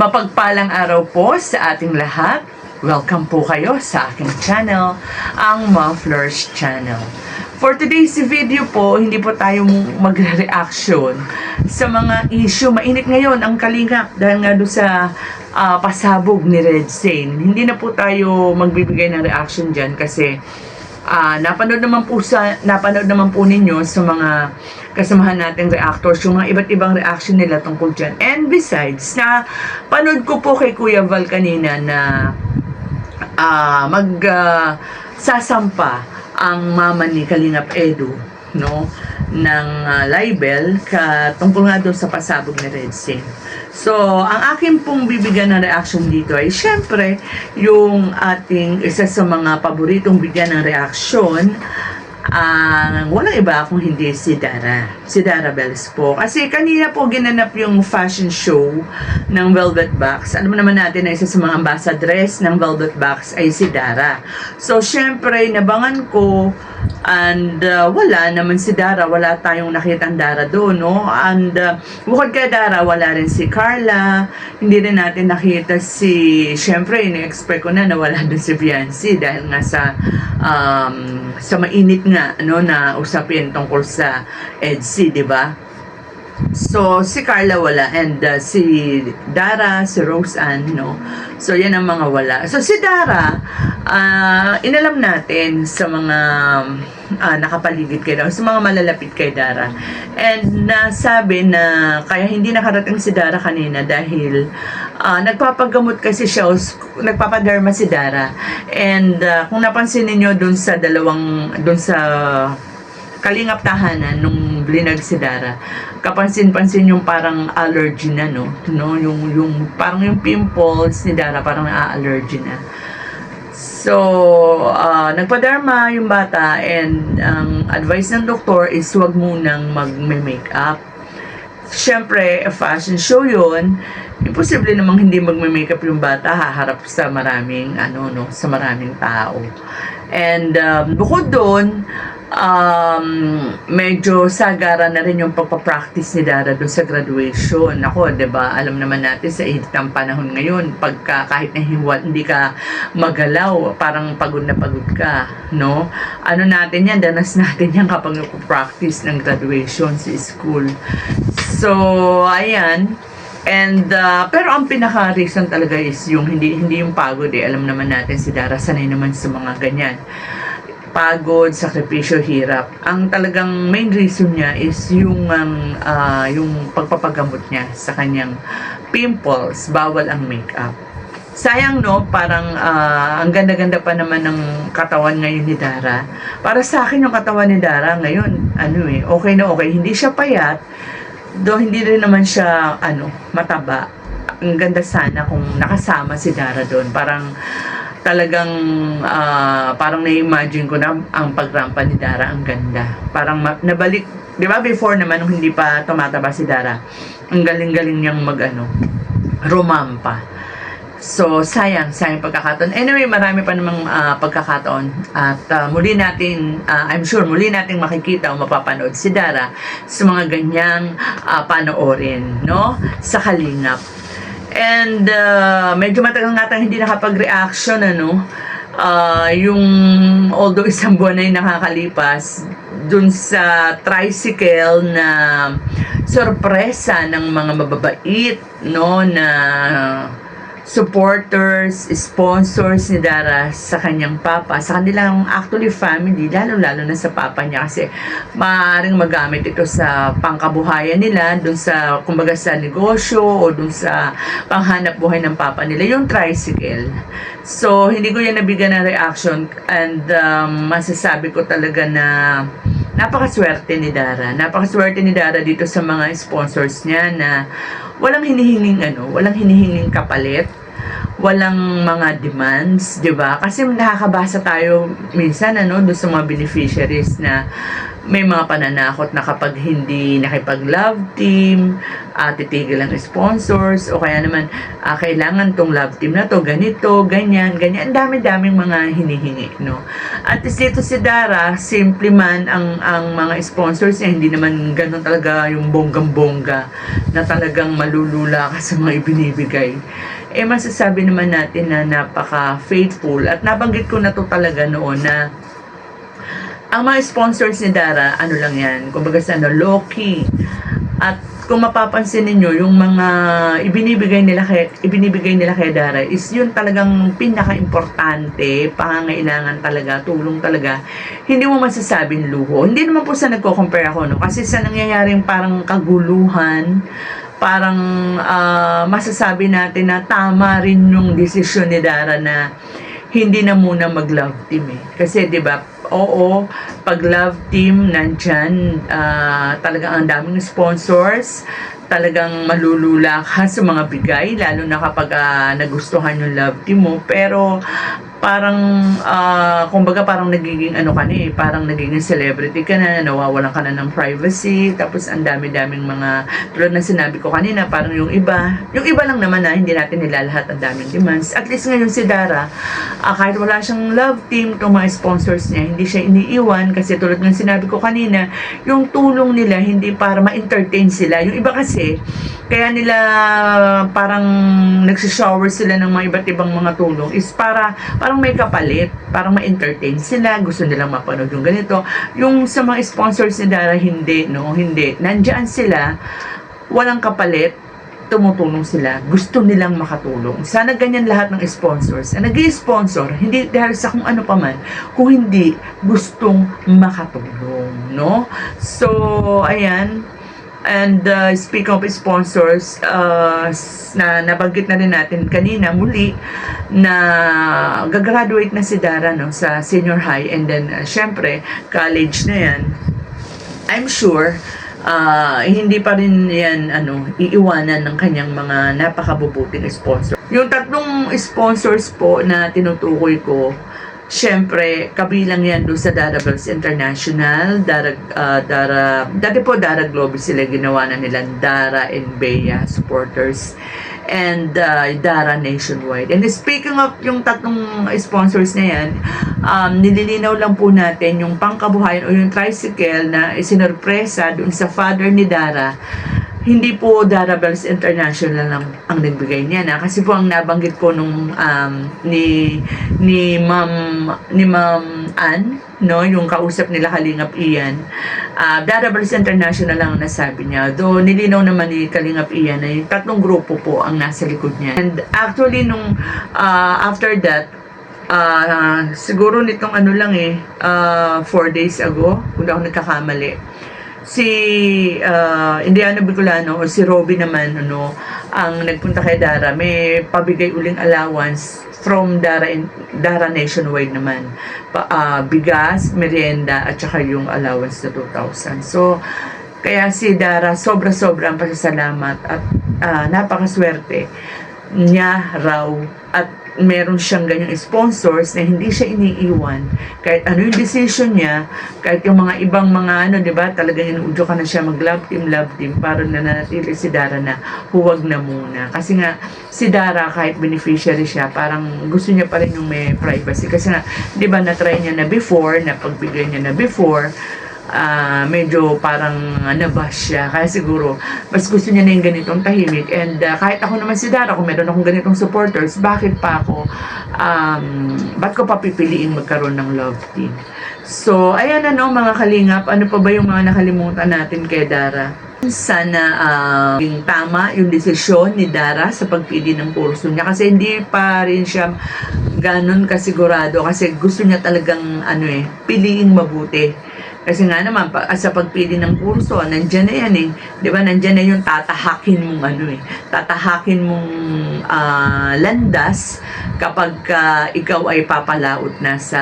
Mapagpalang araw po sa ating lahat. Welcome po kayo sa aking channel, ang Mufflers Channel. For today's video po, hindi po tayo magre-reaction sa mga issue. Mainit ngayon ang kalingap dahil nga doon sa pasabog ni Red Sane. Hindi na po tayo magbibigay ng reaction dyan kasi napanood naman po ninyo sa mga kasamahan nating reactors yung mga iba't ibang reaction nila tungkol dyan. And besides, panood ko po kay Kuya Val kanina na sasampa ang mama ni Kalingap Edu, no, ng libel tungkol nga doon sa pasabog ni Red Sane. So, ang akin pong bibigyan ng reaction dito ay syempre yung ating isa sa mga paboritong bigyan ng reaction, walang iba kung hindi si Dara Bells po. Kasi kanina po ginanap yung fashion show ng Velvet Box. Alam naman natin na isa sa mga ambassadress ng Velvet Box ay si Dara. So, syempre, nabangan ko and wala naman si Dara. Wala tayong nakitang Dara doon, no? And bukod kay Dara, wala rin si Carla. Hindi rin natin nakita syempre, ina-expect ko na wala doon si Fiancé dahil nga sa mainit nga na usapin tungkol sa EDSI, di ba? So, si Carla wala and si Dara, si Roseanne, no? So, yan ang mga wala. So, si Dara, inalam natin sa mga nakapaligid kay Dara, sa mga malalapit kay Dara. And nasabi na kaya hindi nakarating si Dara kanina dahil nagpapagamot kasi siya, nagpapaderma si Dara. And kung napansin niyo dun sa Kalingap Tahanan nung blinag si Dara, kapansin-pansin yung parang allergy na, no? Yung parang yung pimples ni Dara parang na-allergy na. So, nagpa-derma yung bata and ang advice ng doktor is huwag munang mag-makeup. Siyempre, fashion show yun, imposible namang hindi magme-makeup yung bata, haharap sa maraming sa maraming tao. And bukod doon, medyo sagara na rin yung pagpa-practice ni Dara doon sa graduation. Ako, 'di ba? Alam naman natin sa init ng panahon ngayon, kahit na hindi ka magalaw, parang pagod na pagod ka, no? Natin 'yan, danas natin 'yan kapag nagpo-practice ng graduation sa school. So, ayan. And pero ang pinaka-reason talaga is yung hindi yung pagod eh. Alam naman natin si Dara sanay naman sa mga ganyan. Pagod, sakripisyo, hirap. Ang talagang main reason niya is yung pagpapagamot niya sa kanyang pimples, bawal ang makeup. Sayang, no? Parang ang ganda-ganda pa naman ng katawan ngayon ni Dara. Para sa akin yung katawan ni Dara ngayon, okay na okay. Hindi siya payat, hindi rin naman siya mataba. Ang ganda sana kung nakasama si Dara doon. Talagang parang na-imagine ko na ang pagrampa ni Dara, ang ganda. Parang nabalik, di ba before naman nung hindi pa tumataba si Dara, ang galing-galing niyang rumampa. So, sayang pagkakataon. Anyway, marami pa namang pagkakataon at muli natin, I'm sure muli nating makikita o mapapanood si Dara sa mga ganyang panoorin, no? Sa Kalingap. And medyo matagal nga tayong hindi nakapag-reaction, yung although isang buwan na yung nakakalipas dun sa tricycle na sorpresa ng mga mababait, no, na supporters, sponsors ni Dara sa kanyang papa, sa kanilang actually family, lalo-lalo na sa papa niya kasi maaaring magamit ito sa pangkabuhayan nila, dun sa, kumbaga sa negosyo o dun sa panghanap buhay ng papa nila, yung tricycle. So, hindi ko yan nabigyan ng reaction and masasabi ko talaga na napakaswerte ni Dara. Napakaswerte ni Dara dito sa mga sponsors niya na walang hinihinging kapalit, walang mga demands, 'di ba? Kasi nakakabasa tayo minsan doon sa mga beneficiaries na may mga pananakot na kapag hindi nakipag-love team, titigil ang sponsors, o kaya naman, kailangan tong love team na to, ganito, ganyan, ganyan. Ang dami-daming mga hinihingi, no? At dito si Dara, simple man ang mga sponsors niya, hindi naman ganun talaga yung bonggang-bongga na talagang malulula ka sa mga ibinibigay. Masasabi naman natin na napaka-faithful, at nabanggit ko na to talaga noon na ang mga sponsors ni Dara, ano lang yan, kumbaga sa low-key. At kung mapapansin ninyo, yung mga ibinibigay nila kay Dara is yun talagang pinaka-importante, pangangailangan talaga, tulong talaga. Hindi mo masasabing luho. Hindi naman po sa nagko-compare ako, no? Kasi sa nangyayaring parang kaguluhan, parang masasabi natin na tama rin yung desisyon ni Dara na hindi na muna mag-love team eh. Kasi 'di ba, oo, pag love team nandyan, talagang ang daming sponsors, talagang malulula ka sa mga bigay, lalo na kapag nagustuhan yung love team mo. Pero parang kumbaga parang nagiging ano ka na eh, parang nagiging celebrity ka na, nawawalan ka na ng privacy, tapos ang dami-daming mga, tulad na sinabi ko kanina, parang yung iba lang naman na hindi natin nilalahat ang daming demands. At least ngayon si Dara, kahit wala siyang love team, itong mga sponsors niya, hindi siya iniiwan, kasi tulad ng sinabi ko kanina, yung tulong nila hindi para ma-entertain sila. Yung iba kasi, kaya nila parang nagsishower sila ng mga iba't ibang mga tulong is parang may kapalit, parang ma-entertain sila, gusto nilang mapanood yung ganito. Yung sa mga sponsors ni Dara, hindi, no? Hindi. Nandiyan sila, walang kapalit, tumutulong sila, gusto nilang makatulong. Sana ganyan lahat ng sponsors. Nag-i-sponsor, hindi dahil sa kung ano pa man, kung hindi gustong makatulong, no? So, ayan. And speaking of sponsors, na nabanggit na rin natin kanina muli na gagraduate na si Dara, no, sa senior high, and then syempre college na yan. I'm sure hindi pa rin yan iiwanan ng kanyang mga napakabubuting sponsor. Yung tatlong sponsors po na tinutukoy ko, syempre, kabilang yan doon sa Dara Bells International, dati po Dara Globe sila, ginawa na nilang Dara and Bea supporters, and Dara Nationwide. And speaking of yung tatlong sponsors na yan, nililinaw lang po natin yung pangkabuhayan o yung tricycle na isinurpresa doon sa father ni Dara. Hindi po Dara Bells International lang ang nagbigay niya na, kasi po ang nabanggit po nung ni Ma'am Ann, no, yung kausap nila Kalingap Ian, Dara Bells International lang ang nasabi niya. Though nilinaw naman ni Kalingap Ian na yung tatlong grupo po ang nasa likod niya. And actually nung after that, siguro nitong 4 days ago, kung ako nagkakamali, si Indiana Bicolano o si Robby naman ang nagpunta kay Dara, may pabigay uling allowance from Dara Nationwide naman, bigas, merienda at saka yung allowance na 2,000. So kaya si Dara sobra-sobra ang pasasalamat at napakaswerte niya raw at meron siyang ganyang sponsors na hindi siya iniiwan kahit ano yung decision niya, kahit yung mga ibang mga diba, talagang inuudyo ka na siya mag-love team, para nanatili si Dara na huwag na muna. Kasi nga si Dara, kahit beneficiary siya, parang gusto niya pa rin yung may privacy, kasi nga diba na-try niya na before, na pagbigay niya na before, medyo parang nabash siya, kaya siguro mas gusto niya na yung ganitong tahimik. And kahit ako naman si Dara, kung meron akong ganitong supporters, bakit ko papipiliin magkaroon ng love team? So ayan mga kalingap, ano pa ba yung mga nakalimutan natin kay Dara? Sana yung tama yung desisyon ni Dara sa pagpili ng kurso niya, kasi hindi pa rin siya ganun kasigurado, kasi gusto niya talagang piliing mabuti. Kasi nga naman, sa pagpili ng kurso, nandyan na yan eh. Di ba, nandyan na yung tatahakin mong tatahakin mong landas kapag ikaw ay papalaot na sa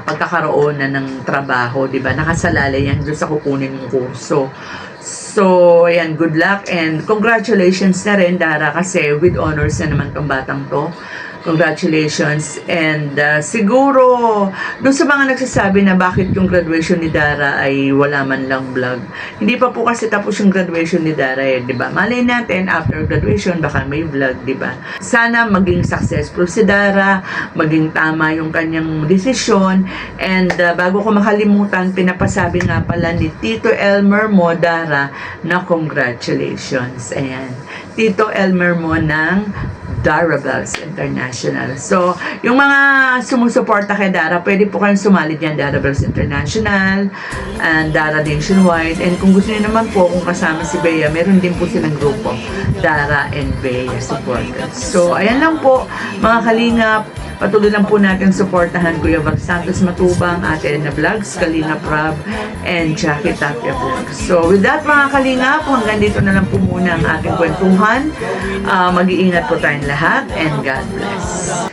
pagkakaroon na ng trabaho. Di ba, nakasalalay yan doon sa kukunin mong kurso. So, ayan, good luck and congratulations na rin, Dara, kasi with honors na naman tong batang to. Congratulations. And siguro, doon sa mga nagsasabi na bakit yung graduation ni Dara ay wala man lang vlog. Hindi pa po kasi tapos yung graduation ni Dara eh, di ba? Malay natin, after graduation, baka may vlog, di ba? Sana maging successful si Dara, maging tama yung kanyang desisyon. And bago ko makalimutan, pinapasabi nga pala ni Tito Elmer mo, Dara, na congratulations. Ayan. Tito Elmer mo ng Darabels International. So, yung mga sumusuporta kay Dara, pwede po kayong sumali dyan, Darabels International and Dara Nationwide. And kung gusto niyo naman po, kung kasama si Bea, meron din po silang grupo, Dara and Bea Supporters. So, ayan lang po, mga kalingap. Patuloy lang po natin suportahan Kuya Val Santos Matubang, Ate Edna Vlogs, Kalingap Rob, and Jackie Tapia Vlogs. So, with that mga kalingap, hanggang dito na lang po muna ang ating kwentuhan. Mag-iingat po tayong lahat, and God bless.